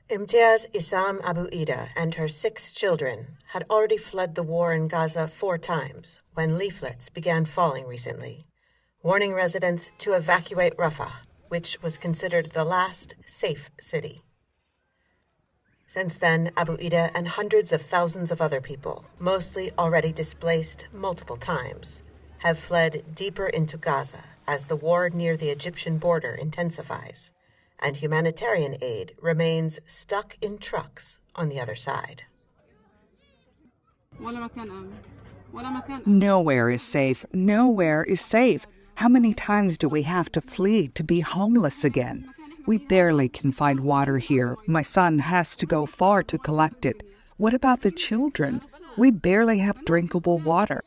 Imtiaz Issam Abu Ida and her 6 children had already fled the war in Gaza 4 times when leaflets began falling recently, warning residents to evacuate Rafah, which was considered the last safe city. Since then, Abu Ida and hundreds of thousands of other people, mostly already displaced multiple times, have fled deeper into Gaza as the war near the Egyptian border intensifies, and humanitarian aid remains stuck in trucks on the other side. Nowhere is safe. Nowhere is safe. How many times do we have to flee to be homeless again? We barely can find water here. My son has to go far to collect it. What about the children? We barely have drinkable water.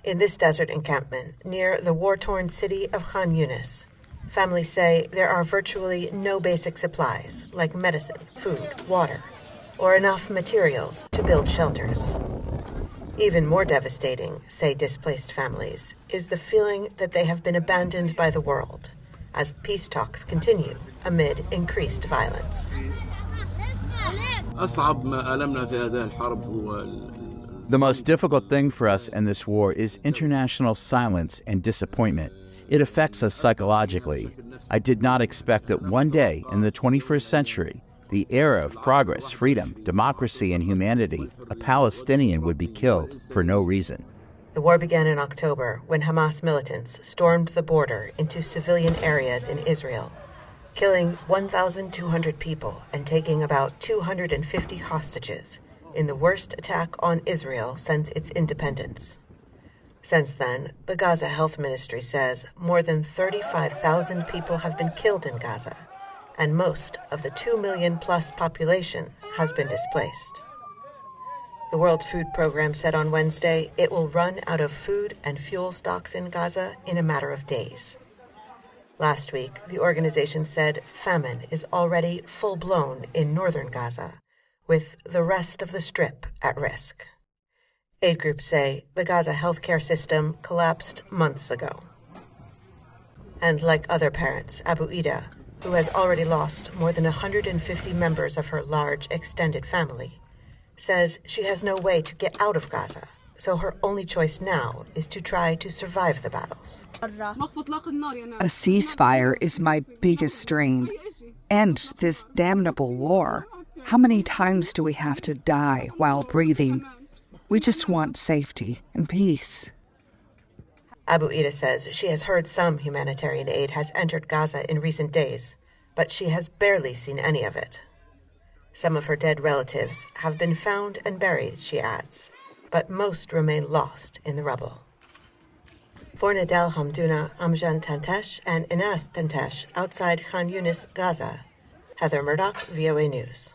In this desert encampment near the war-torn city of Khan Yunis, families say there are virtually no basic supplies like medicine, food, water, or enough materials to build shelters. Even more devastating, say displaced families, is the feeling that they have been abandoned by the world as peace talks continue amid increased violence. The most difficult thing for us in this war is international silence and disappointment. It affects us psychologically. I did not expect that one day in the 21st century, the era of progress, freedom, democracy, and humanity, a Palestinian would be killed for no reason. The war began in October when Hamas militants stormed the border into civilian areas in Israel, killing 1,200 people and taking about 250 hostages in the worst attack on Israel since its independence. Since then, the Gaza Health Ministry says more than 35,000 people have been killed in Gaza, and most of the 2 million-plus population has been displaced. The World Food Program said on Wednesday it will run out of food and fuel stocks in Gaza in a matter of days. Last week, the organization said famine is already full-blown in northern Gaza, with the rest of the Strip at risk. Aid groups say the Gaza healthcare system collapsed months ago. And like other parents, Abu Ida, who has already lost more than 150 members of her large extended family, says she has no way to get out of Gaza, so her only choice now is to try to survive the battles. A ceasefire is my biggest dream. End this damnable war. How many times do we have to die while breathing? We just want safety and peace. Abu Ida says she has heard some humanitarian aid has entered Gaza in recent days, but she has barely seen any of it. Some of her dead relatives have been found and buried, she adds, but most remain lost in the rubble. For Nidal Hamdouna, Amjan Tantesh, and Inas Tantesh outside Khan Yunis, Gaza, Heather Murdoch, VOA News.